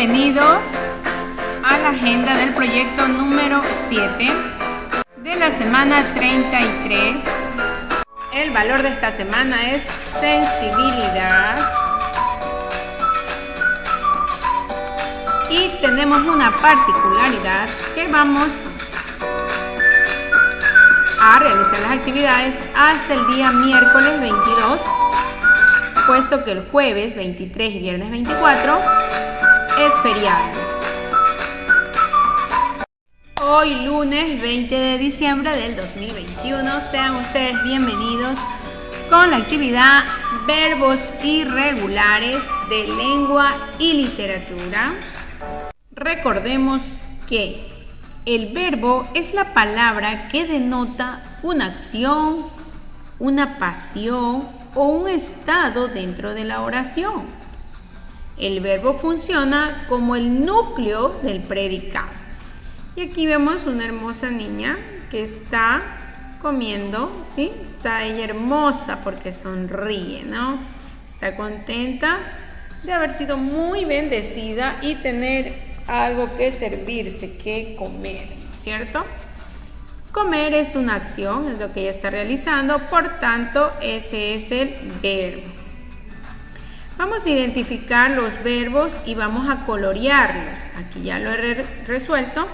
Bienvenidos a la agenda del proyecto número 7 de la semana 33. El valor de esta semana es sensibilidad. Y tenemos una particularidad que vamos a realizar las actividades hasta el día miércoles 22, puesto que el jueves 23 y viernes 24 es feriado. Hoy lunes 20 de diciembre del 2021, sean ustedes bienvenidos con la actividad verbos irregulares de lengua y literatura. Recordemos que el verbo es la palabra que denota una acción, una pasión o un estado dentro de la oración. El verbo funciona como el núcleo del predicado. Y aquí vemos una hermosa niña que está comiendo, ¿sí? Está ella hermosa porque sonríe, ¿no? Está contenta de haber sido muy bendecida y tener algo que servirse, que comer, ¿cierto? Comer es una acción, es lo que ella está realizando, por tanto, ese es el verbo. Vamos a identificar los verbos y vamos a colorearlos. Aquí ya lo he resuelto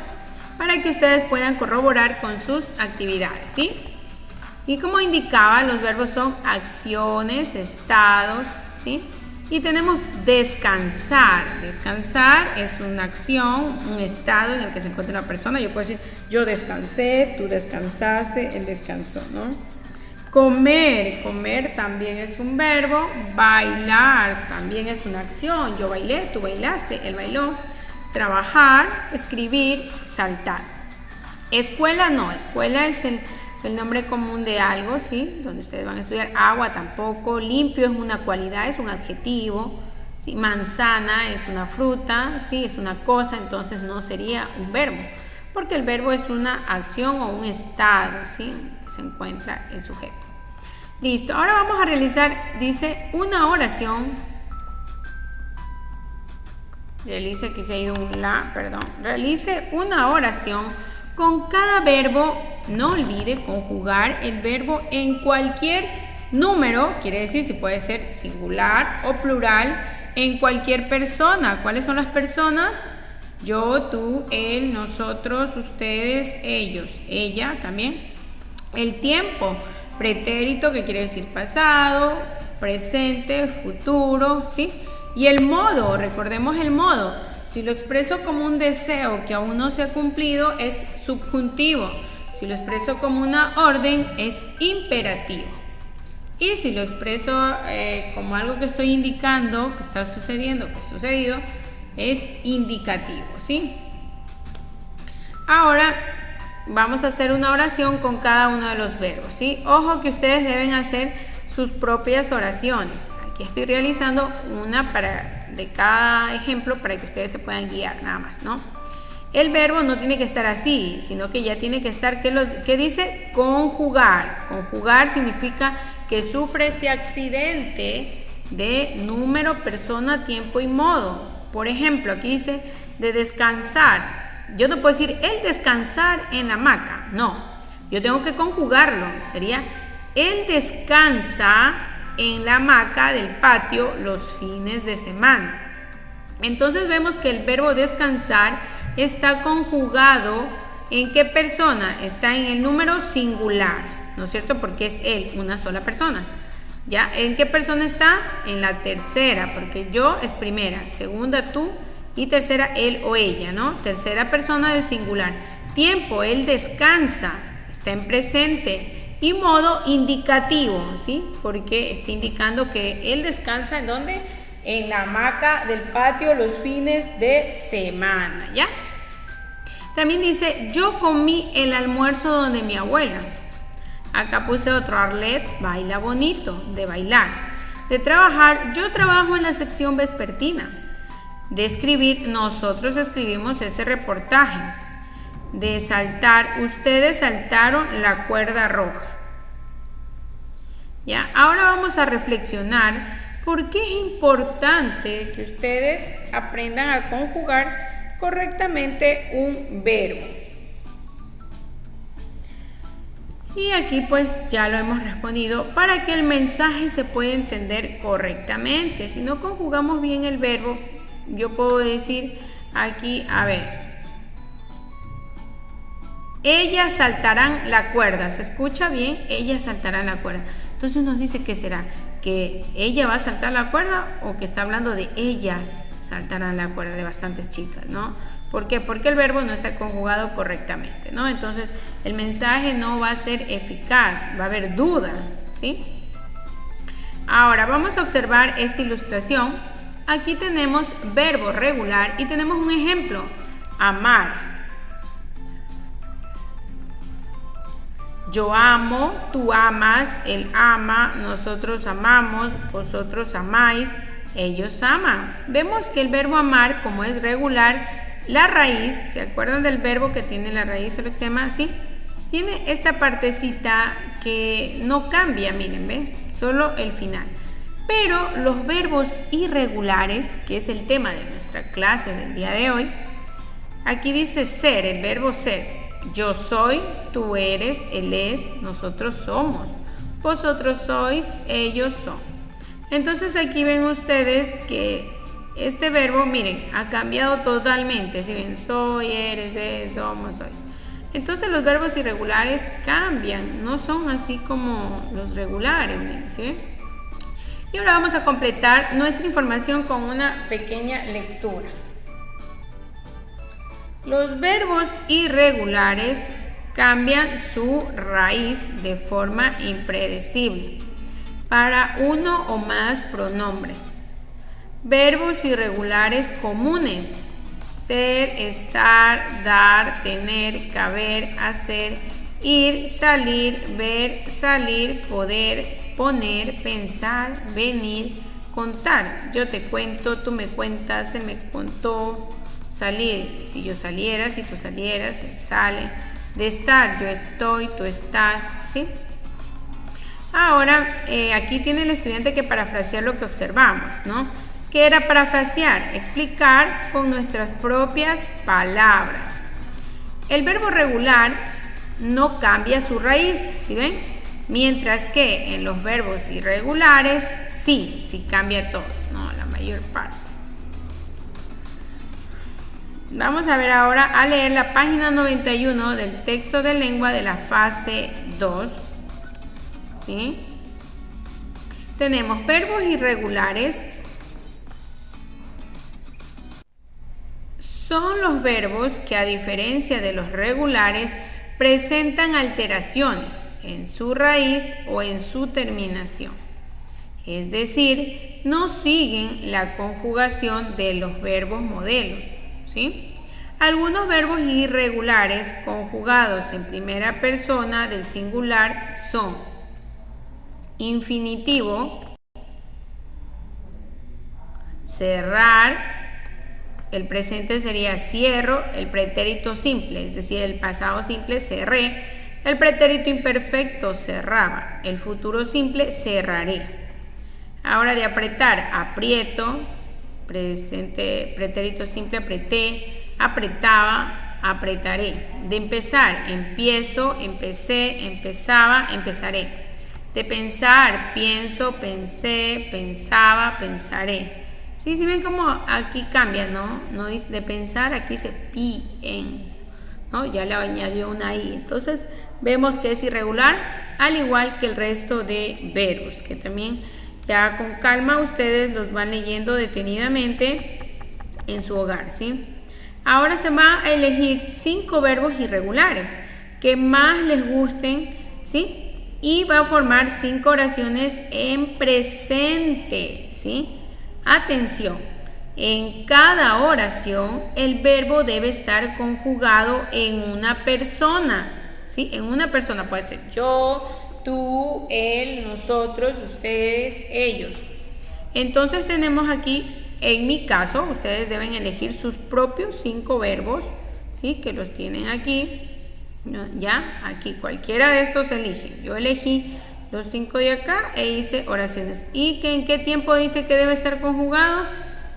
para que ustedes puedan corroborar con sus actividades, ¿sí? Y como indicaba, los verbos son acciones, estados, ¿sí? Y tenemos descansar. Descansar es una acción, un estado en el que se encuentra una persona. Yo puedo decir, yo descansé, tú descansaste, él descansó, ¿no? Comer. Comer también es un verbo. Bailar también es una acción. Yo bailé, tú bailaste, él bailó. Trabajar, escribir, saltar. Escuela no. Escuela es el nombre común de algo, ¿sí? Donde ustedes van a estudiar. Agua tampoco. Limpio es una cualidad, es un adjetivo, ¿sí? Manzana es una fruta, ¿sí? Es una cosa, entonces no sería un verbo, porque el verbo es una acción o un estado, ¿sí? Que se encuentra el sujeto. Listo, ahora vamos a realizar, dice, una oración. Realice una oración con cada verbo. No olvide conjugar el verbo en cualquier número, quiere decir si puede ser singular o plural, en cualquier persona. ¿Cuáles son las personas? Yo, tú, él, nosotros, ustedes, ellos, ella también. El tiempo, pretérito, que quiere decir pasado, presente, futuro, ¿sí? Y el modo, recordemos el modo. Si lo expreso como un deseo que aún no se ha cumplido, es subjuntivo. Si lo expreso como una orden, es imperativo. Y si lo expreso como algo que estoy indicando, que está sucediendo, que ha sucedido, es indicativo, ¿sí? Ahora vamos a hacer una oración con cada uno de los verbos, ¿sí? Ojo que ustedes deben hacer sus propias oraciones. Aquí estoy realizando una de cada ejemplo para que ustedes se puedan guiar, nada más, ¿no? El verbo no tiene que estar así, sino que ya tiene que estar, ¿qué dice? Conjugar. Conjugar significa que sufre ese accidente de número, persona, tiempo y modo. Por ejemplo, aquí dice de descansar. Yo no puedo decir el descansar en la hamaca, no. Yo tengo que conjugarlo. Sería él descansa en la hamaca del patio los fines de semana. Entonces vemos que el verbo descansar está conjugado ¿en qué persona? Está en el número singular, ¿no es cierto? Porque es él, una sola persona. ¿Ya? ¿En qué persona está? En la tercera, porque yo es primera, segunda tú y tercera él o ella, ¿no? Tercera persona del singular. Tiempo, él descansa, está en presente. Y modo indicativo, ¿sí? Porque está indicando que él descansa ¿en dónde? En la hamaca del patio los fines de semana, ¿ya? También dice, yo comí el almuerzo donde mi abuela. Acá puse otro, Arlet baila bonito, de bailar. De trabajar, yo trabajo en la sección vespertina. De escribir, nosotros escribimos ese reportaje. De saltar, ustedes saltaron la cuerda roja. ¿Ya? Ahora vamos a reflexionar por qué es importante que ustedes aprendan a conjugar correctamente un verbo. Y aquí pues ya lo hemos respondido, para que el mensaje se pueda entender correctamente. Si no conjugamos bien el verbo, yo puedo decir aquí, a ver, ellas saltarán la cuerda. ¿Se escucha bien? Ellas saltarán la cuerda. Entonces nos dice, ¿qué será? ¿Que ella va a saltar la cuerda o que está hablando de ellas saltarán la cuerda, de bastantes chicas, ¿no? ¿Por qué? Porque el verbo no está conjugado correctamente, ¿no? Entonces el mensaje no va a ser eficaz, va a haber duda, ¿sí? Ahora vamos a observar esta ilustración. Aquí tenemos verbo regular y tenemos un ejemplo, amar. Yo amo, tú amas, él ama, nosotros amamos, vosotros amáis, ellos aman. Vemos que el verbo amar, como es regular, la raíz, ¿se acuerdan del verbo que tiene la raíz, lo que se llama así? Tiene esta partecita que no cambia, miren, ¿ve? Solo el final. Pero los verbos irregulares, que es el tema de nuestra clase del día de hoy, aquí dice ser, el verbo ser. Yo soy, tú eres, él es, nosotros somos, vosotros sois, ellos son. Entonces aquí ven ustedes que este verbo, miren, ha cambiado totalmente. Si ven, soy, eres, es, somos, sois. Entonces los verbos irregulares cambian, no son así como los regulares, miren, ¿sí ven? Y ahora vamos a completar nuestra información con una pequeña lectura. Los verbos irregulares cambian su raíz de forma impredecible para uno o más pronombres. Verbos irregulares comunes: ser, estar, dar, tener, caber, hacer, ir, salir, ver, salir, poder, poner, pensar, venir, contar. Yo te cuento, tú me cuentas, él me contó. Salir, si yo saliera, si tú salieras, él sale. De estar, yo estoy, tú estás, ¿sí? Ahora, aquí tiene el estudiante que parafrasear lo que observamos, ¿no? ¿Qué era parafrasear? Explicar con nuestras propias palabras. El verbo regular no cambia su raíz, ¿sí ven? Mientras que en los verbos irregulares, sí cambia todo, ¿no? La mayor parte. Vamos a ver ahora a leer la página 91 del texto de lengua de la fase 2. ¿Sí? Tenemos verbos irregulares. Son los verbos que, a diferencia de los regulares, presentan alteraciones en su raíz o en su terminación. Es decir, no siguen la conjugación de los verbos modelos. ¿Sí? Algunos verbos irregulares conjugados en primera persona del singular son infinitivo, cerrar, el presente sería cierro, el pretérito simple, es decir, el pasado simple cerré, el pretérito imperfecto cerraba, el futuro simple cerraré. Ahora de apretar, aprieto, presente, pretérito simple apreté, apretaba, apretaré. De empezar, empiezo, empecé, empezaba, empezaré. De pensar, pienso, pensé, pensaba, pensaré. Sí, ven cómo aquí cambia, ¿no? No dice de pensar, aquí dice pienso, ¿no? Ya le añadió una i. Entonces vemos que es irregular, al igual que el resto de verbos, que también ya con calma ustedes los van leyendo detenidamente en su hogar, ¿sí? Ahora se va a elegir 5 verbos irregulares que más les gusten, ¿sí? Y va a formar 5 oraciones en presente, ¿sí? Atención, en cada oración el verbo debe estar conjugado en una persona, ¿sí? En una persona puede ser yo, tú, él, nosotros, ustedes, ellos. Entonces tenemos aquí, en mi caso, ustedes deben elegir sus propios 5 verbos, ¿sí? Que los tienen aquí, ya, aquí cualquiera de estos eligen. Yo elegí los 5 de acá e hice oraciones. ¿Y que en qué tiempo dice que debe estar conjugado?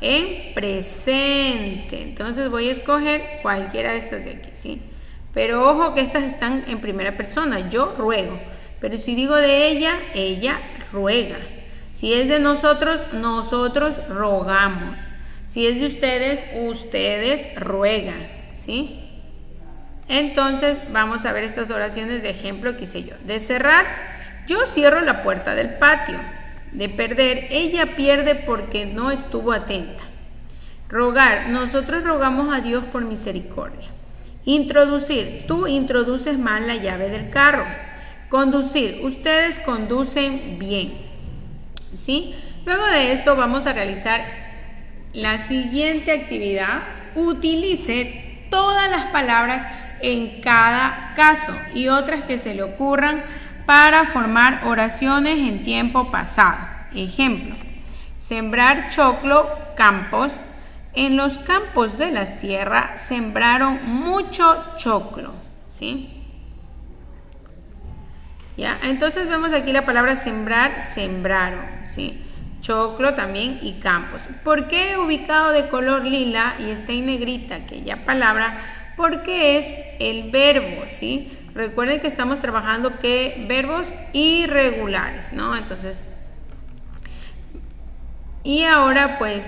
En presente. Entonces voy a escoger cualquiera de estas de aquí, ¿sí? Pero ojo que estas están en primera persona. Yo ruego. Pero si digo de ella, ella ruega. Si es de nosotros, nosotros rogamos. Si es de ustedes, ustedes ruegan, ¿sí? Entonces vamos a ver estas oraciones de ejemplo que hice yo. De cerrar, yo cierro la puerta del patio. De perder, ella pierde porque no estuvo atenta. Rogar, nosotros rogamos a Dios por misericordia. Introducir, tú introduces mal la llave del carro. Conducir, ustedes conducen bien, ¿sí? Luego de esto vamos a realizar la siguiente actividad. Utilice todas las palabras en cada caso y otras que se le ocurran para formar oraciones en tiempo pasado. Ejemplo, sembrar choclo, campos. En los campos de la sierra sembraron mucho choclo, ¿sí? ¿Ya? Entonces vemos aquí la palabra sembrar, sembraron, ¿sí? Choclo también y campos. ¿Por qué he ubicado de color lila y está en negrita aquella palabra? Porque es el verbo, ¿sí? Recuerden que estamos trabajando que verbos irregulares, ¿no? Entonces, y ahora pues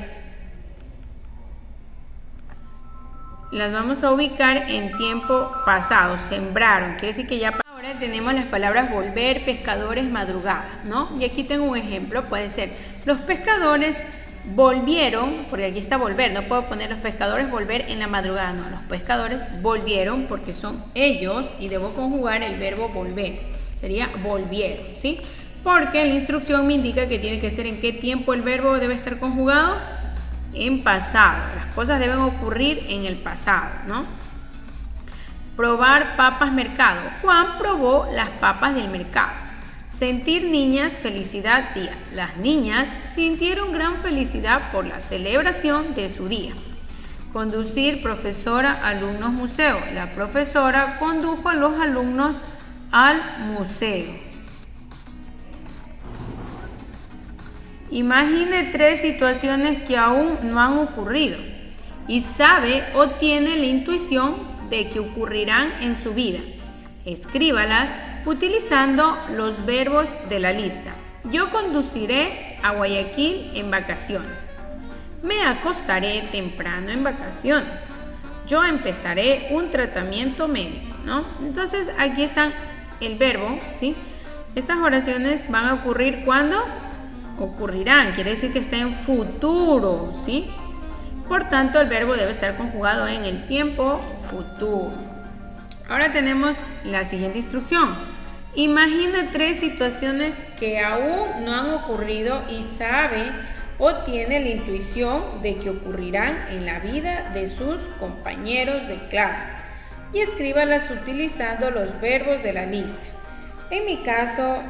las vamos a ubicar en tiempo pasado. Sembraron, quiere decir que ya ahora tenemos las palabras volver, pescadores, madrugada, ¿no? Y aquí tengo un ejemplo, puede ser los pescadores volvieron, porque aquí está volver, no puedo poner los pescadores volver en la madrugada, no, los pescadores volvieron porque son ellos y debo conjugar el verbo volver, sería volvieron, ¿sí? Porque la instrucción me indica que tiene que ser en qué tiempo el verbo debe estar conjugado, en pasado, las cosas deben ocurrir en el pasado, ¿no? Probar papas mercado, Juan probó las papas del mercado. Sentir niñas, felicidad día. Las niñas sintieron gran felicidad por la celebración de su día. Conducir, profesora, alumnos, museo. La profesora condujo a los alumnos al museo. Imagine 3 situaciones que aún no han ocurrido y sabe o tiene la intuición de que ocurrirán en su vida. Escríbalas utilizando los verbos de la lista. Yo conduciré a Guayaquil en vacaciones. Me acostaré temprano en vacaciones. Yo empezaré un tratamiento médico, ¿no? Entonces aquí están el verbo, ¿sí? Estas oraciones van a ocurrir cuando ocurrirán, quiere decir que está en futuro, ¿sí? Por tanto, el verbo debe estar conjugado en el tiempo futuro. Ahora tenemos la siguiente instrucción. Imagina 3 situaciones que aún no han ocurrido y sabe o tiene la intuición de que ocurrirán en la vida de sus compañeros de clase y escríbalas utilizando los verbos de la lista. En mi caso,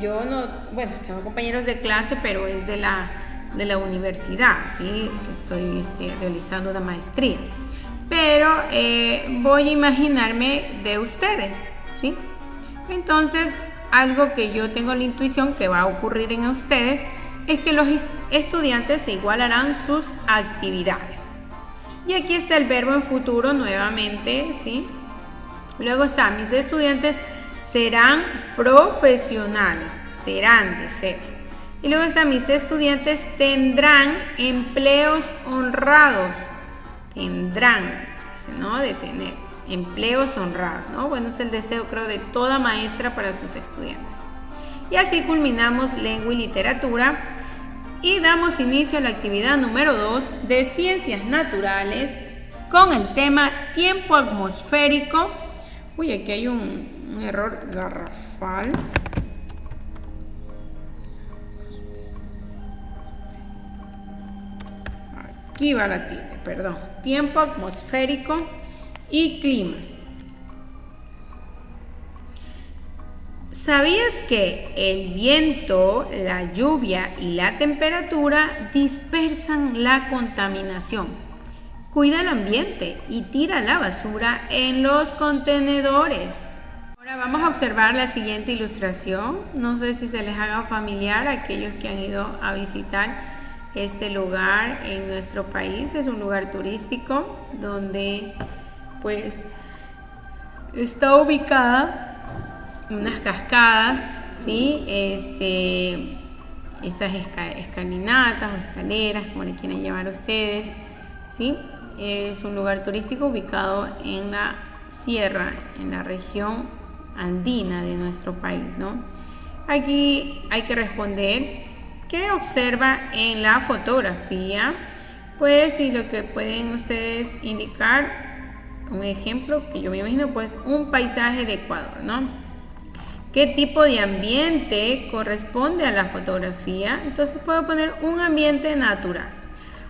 yo no, bueno, tengo compañeros de clase, pero es de la universidad, ¿sí? Que estoy realizando una maestría. Pero voy a imaginarme de ustedes, ¿sí? Entonces, algo que yo tengo la intuición que va a ocurrir en ustedes es que los estudiantes se igualarán sus actividades. Y aquí está el verbo en futuro nuevamente, ¿sí? Luego está, mis estudiantes serán profesionales, serán de ser. Y luego está, mis estudiantes tendrán empleos honrados, tendrán, ¿no? De tener empleos honrados, ¿no? Bueno, es el deseo, creo, de toda maestra para sus estudiantes. Y así culminamos lengua y literatura y damos inicio a la actividad número 2 de ciencias naturales con el tema tiempo atmosférico. Uy, aquí hay un error garrafal. Aquí va la tilde, perdón. Tiempo atmosférico y clima. ¿Sabías que el viento, la lluvia y la temperatura dispersan la contaminación? Cuida el ambiente y tira la basura en los contenedores. Ahora vamos a observar la siguiente ilustración. No sé si se les haga familiar a aquellos que han ido a visitar este lugar en nuestro país. Es un lugar turístico donde pues está ubicada unas cascadas, ¿sí? Estas escalinatas o escaleras, como le quieren llamar ustedes, ¿sí? Es un lugar turístico ubicado en la sierra, en la región andina de nuestro país, ¿no? Aquí hay que responder qué observa en la fotografía, pues, y lo que pueden ustedes indicar, un ejemplo que yo me imagino, pues, un paisaje de Ecuador, ¿no? ¿Qué tipo de ambiente corresponde a la fotografía? Entonces puedo poner un ambiente natural.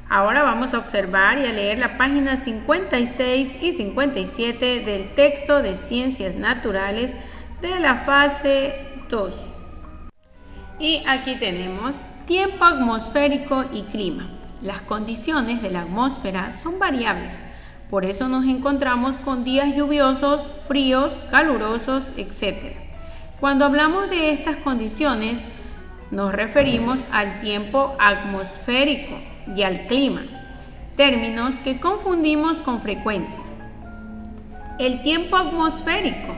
Ahora vamos a observar y a leer la página 56 y 57 del texto de Ciencias Naturales de la fase 2. Y aquí tenemos tiempo atmosférico y clima. Las condiciones de la atmósfera son variables, por eso nos encontramos con días lluviosos, fríos, calurosos, etc. Cuando hablamos de estas condiciones, nos referimos al tiempo atmosférico y al clima, términos que confundimos con frecuencia. El tiempo atmosférico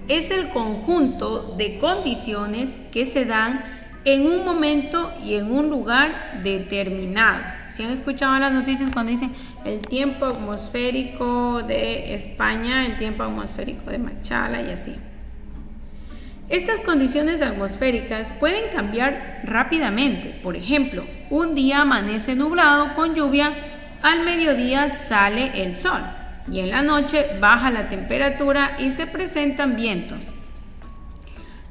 es el conjunto de condiciones que se dan en un momento y en un lugar determinado. ¿Sí han escuchado las noticias cuando dicen el tiempo atmosférico de España, el tiempo atmosférico de Machala y así? Estas condiciones atmosféricas pueden cambiar rápidamente. Por ejemplo, un día amanece nublado con lluvia, al mediodía sale el sol y en la noche baja la temperatura y se presentan vientos.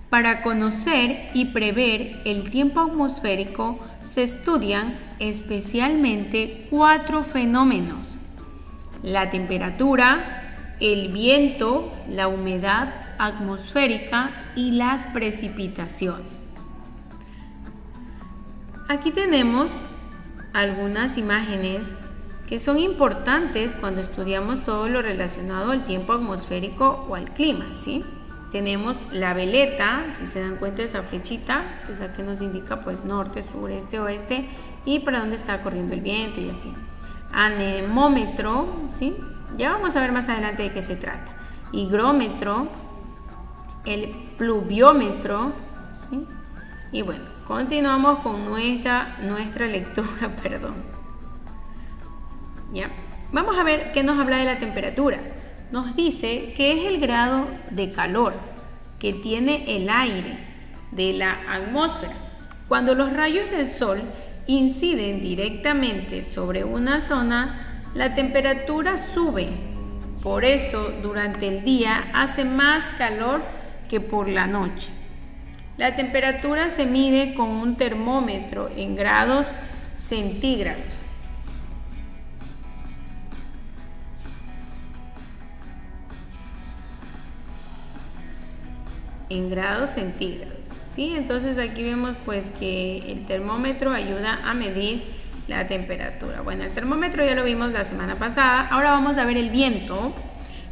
Para conocer y prever el tiempo atmosférico se estudian especialmente 4 fenómenos: la temperatura, el viento, la humedad atmosférica y las precipitaciones. Aquí tenemos algunas imágenes que son importantes cuando estudiamos todo lo relacionado al tiempo atmosférico o al clima, ¿sí? Tenemos la veleta, si se dan cuenta, esa flechita es la que nos indica pues norte, sur, este, oeste y para dónde está corriendo el viento y así. Anemómetro, ¿sí? Ya vamos a ver más adelante de qué se trata. Higrómetro, el pluviómetro, ¿sí? Y bueno, continuamos con nuestra lectura, perdón. ¿Ya? Vamos a ver qué nos habla de la temperatura. Nos dice que es el grado de calor que tiene el aire de la atmósfera. Cuando los rayos del sol inciden directamente sobre una zona, la temperatura sube. Por eso, durante el día hace más calor que por la noche. La temperatura se mide con un termómetro en grados centígrados. En grados centígrados, ¿sí? Entonces aquí vemos pues que el termómetro ayuda a medir la temperatura. Bueno, el termómetro ya lo vimos la semana pasada. Ahora vamos a ver el viento.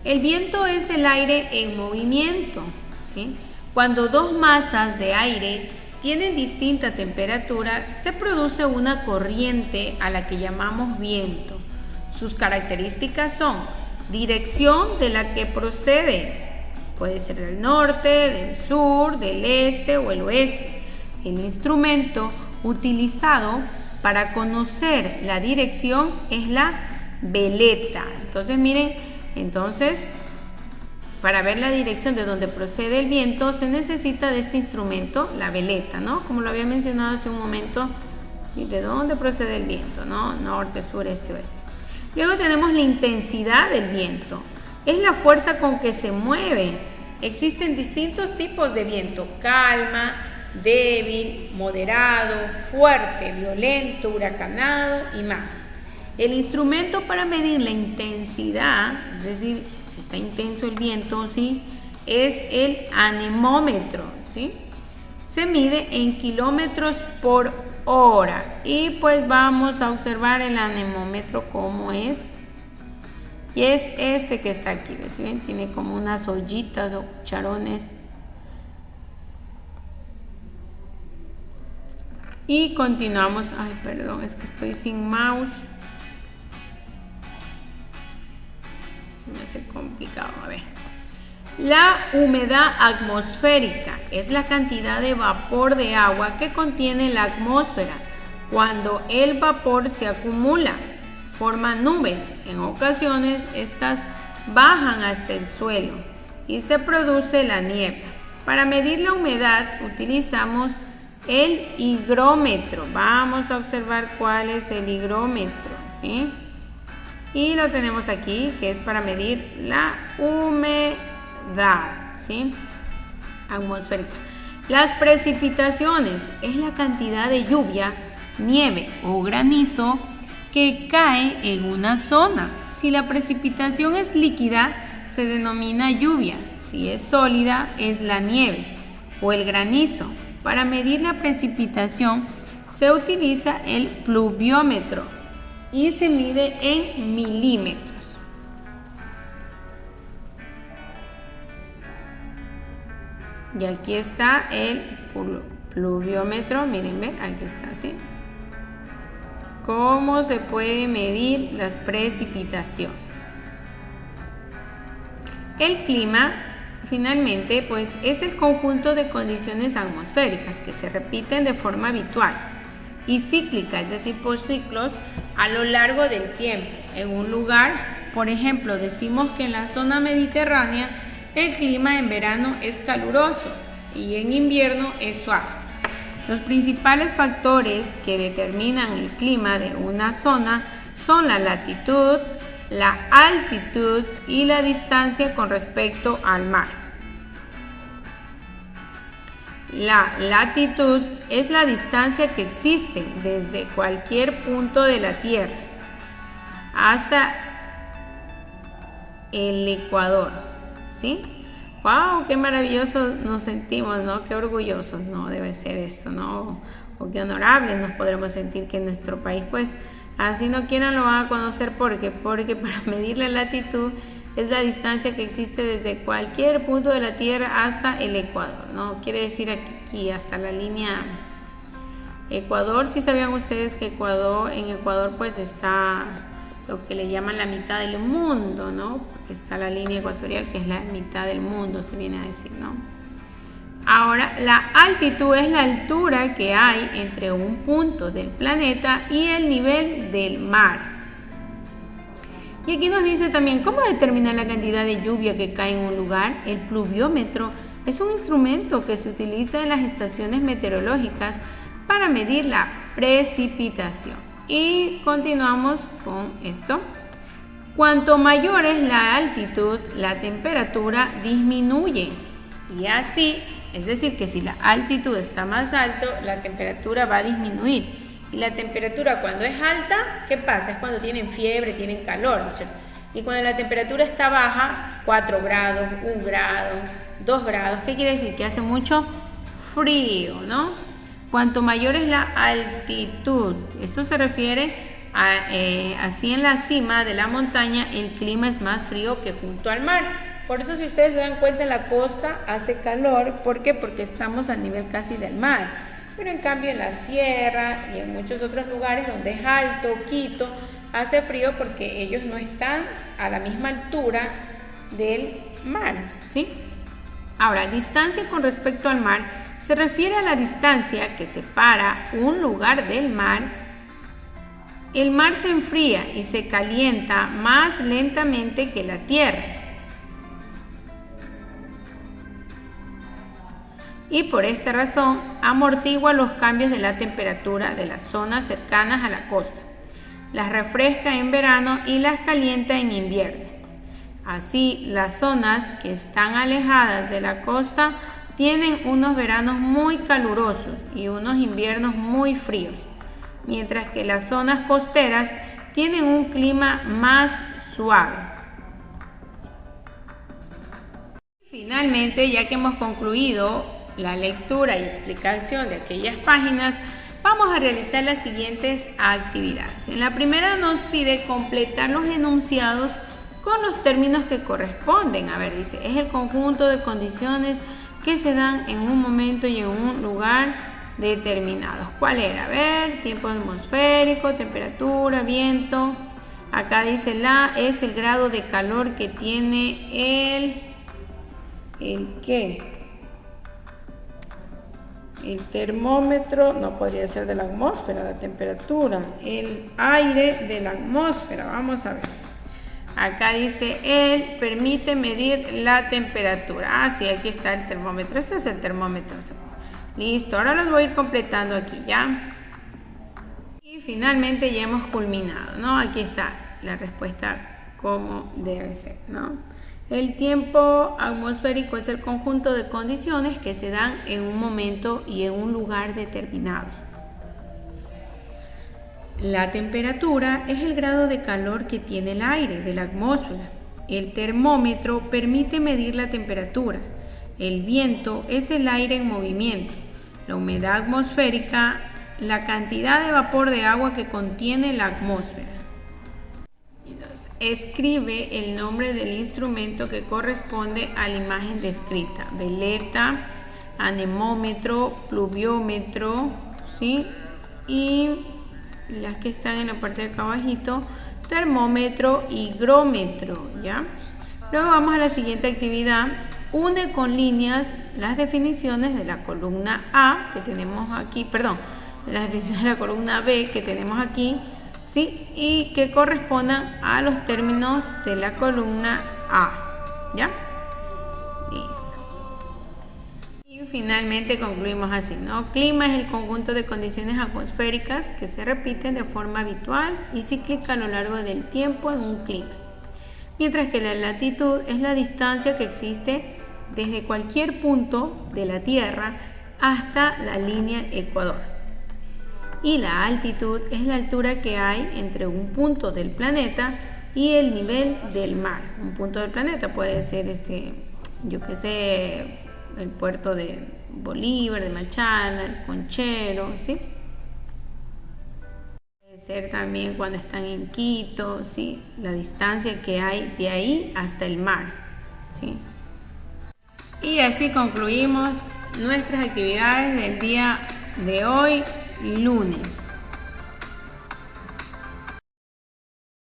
El viento es el aire en movimiento, ¿sí? Cuando dos masas de aire tienen distinta temperatura, se produce una corriente a la que llamamos viento. Sus características son dirección de la que procede. Puede ser del norte, del sur, del este o el oeste. El instrumento utilizado para conocer la dirección es la veleta. Entonces, miren, para ver la dirección de donde procede el viento se necesita de este instrumento, la veleta, ¿no? Como lo había mencionado hace un momento, ¿sí? De dónde procede el viento, ¿no? Norte, sur, este, oeste. Luego tenemos la intensidad del viento. Es la fuerza con que se mueve. Existen distintos tipos de viento: calma, débil, moderado, fuerte, violento, huracanado y más. El instrumento para medir la intensidad, es decir, si está intenso el viento, ¿sí?, es el anemómetro, ¿sí? Se mide en kilómetros por hora y pues vamos a observar el anemómetro cómo es. Y es este que está aquí, ¿ves? ¿Ven? Tiene como unas ollitas o cucharones. Y continuamos. Ay, perdón, es que estoy sin mouse. Se me hace complicado. A ver. La humedad atmosférica es la cantidad de vapor de agua que contiene la atmósfera. Cuando el vapor se acumula, forma nubes. En ocasiones, estas bajan hasta el suelo y se produce la niebla. Para medir la humedad utilizamos el higrómetro. Vamos a observar cuál es el higrómetro, ¿sí? Y lo tenemos aquí, que es para medir la humedad, ¿sí? Atmosférica. Las precipitaciones es la cantidad de lluvia, nieve o granizo que cae en una zona. Si la precipitación es líquida, se denomina lluvia. Si es sólida, es la nieve o el granizo. Para medir la precipitación se utiliza el pluviómetro y se mide en milímetros. Y aquí está el pluviómetro, miren, ¿ve? Aquí está, ¿sí? ¿Cómo se puede medir las precipitaciones? El clima, finalmente, pues es el conjunto de condiciones atmosféricas que se repiten de forma habitual y cíclica, es decir, por ciclos a lo largo del tiempo. En un lugar, por ejemplo, decimos que en la zona mediterránea el clima en verano es caluroso y en invierno es suave. Los principales factores que determinan el clima de una zona son la latitud, la altitud y la distancia con respecto al mar. La latitud es la distancia que existe desde cualquier punto de la Tierra hasta el Ecuador, ¿sí? ¡Wow! ¡Qué maravilloso nos sentimos!, ¿no? ¡Qué orgullosos!, ¿no? Debe ser esto, ¿no? O qué honorables nos podremos sentir que en nuestro país, pues, así no quieran lo van a conocer. Porque para medir la latitud es la distancia que existe desde cualquier punto de la Tierra hasta el Ecuador, ¿no? Quiere decir aquí hasta la línea Ecuador. ¿Sí sabían ustedes que en Ecuador pues está lo que le llaman la mitad del mundo, ¿no? Porque está la línea ecuatorial, que es la mitad del mundo, se viene a decir, ¿no? Ahora, la altitud es la altura que hay entre un punto del planeta y el nivel del mar. Y aquí nos dice también cómo determinar la cantidad de lluvia que cae en un lugar. El pluviómetro es un instrumento que se utiliza en las estaciones meteorológicas para medir la precipitación. Y continuamos con esto. Cuanto mayor es la altitud, la temperatura disminuye. Y así, es decir, que si la altitud está más alto, la temperatura va a disminuir. Y la temperatura cuando es alta, ¿qué pasa? Es cuando tienen fiebre, tienen calor, ¿no es cierto? Y cuando la temperatura está baja, 4 grados, 1 grado, 2 grados, ¿qué quiere decir? Que hace mucho frío, ¿no? Cuanto mayor es la altitud, esto se refiere a así en la cima de la montaña el clima es más frío que junto al mar. Por eso, si ustedes se dan cuenta, en la costa hace calor. ¿Por qué? Porque estamos al nivel casi del mar. Pero en cambio en la sierra y en muchos otros lugares donde es alto, Quito, hace frío porque ellos no están a la misma altura del mar, ¿sí? Ahora, distancia con respecto al mar se refiere a la distancia que separa un lugar del mar. El mar se enfría y se calienta más lentamente que la tierra. Y por esta razón amortigua los cambios de la temperatura de las zonas cercanas a la costa. Las refresca en verano y las calienta en invierno. Así, las zonas que están alejadas de la costa tienen unos veranos muy calurosos y unos inviernos muy fríos, mientras que las zonas costeras tienen un clima más suave. Finalmente, ya que hemos concluido la lectura y explicación de aquellas páginas, vamos a realizar las siguientes actividades. En la primera nos pide completar los enunciados con los términos que corresponden. A ver, dice, es el conjunto de condiciones que se dan en un momento y en un lugar determinados. ¿Cuál era? A ver, tiempo atmosférico, temperatura, viento. Acá dice es el grado de calor que tiene ¿qué? El termómetro, no podría ser de la atmósfera, la temperatura, el aire de la atmósfera. Vamos a ver. Acá dice, él permite medir la temperatura. Ah, sí, aquí está el termómetro. Este es el termómetro. Listo, ahora los voy a ir completando aquí, ¿ya? Y finalmente ya hemos culminado, ¿no? Aquí está la respuesta como debe ser, ¿no? El tiempo atmosférico es el conjunto de condiciones que se dan en un momento y en un lugar determinados. La temperatura es el grado de calor que tiene el aire de la atmósfera. El termómetro permite medir la temperatura. El viento es el aire en movimiento. La humedad atmosférica, la cantidad de vapor de agua que contiene la atmósfera. Escribe el nombre del instrumento que corresponde a la imagen descrita. Veleta, anemómetro, pluviómetro, ¿sí? Y las que están en la parte de acá abajito, termómetro, higrómetro, ¿ya? Luego vamos a la siguiente actividad. Une con líneas las definiciones de la columna A que tenemos aquí, perdón, las definiciones de la columna B que tenemos aquí, ¿sí? Y que correspondan a los términos de la columna A, ¿ya? Listo. Y finalmente concluimos así, ¿no? Clima es el conjunto de condiciones atmosféricas que se repiten de forma habitual y cíclica a lo largo del tiempo en un clima. Mientras que la latitud es la distancia que existe desde cualquier punto de la Tierra hasta la línea Ecuador. Y la altitud es la altura que hay entre un punto del planeta y el nivel del mar. Un punto del planeta puede ser yo qué sé, el puerto de Bolívar, de Machala, el Conchero, ¿sí? Puede ser también cuando están en Quito, ¿sí? La distancia que hay de ahí hasta el mar, ¿sí? Y así concluimos nuestras actividades del día de hoy, lunes.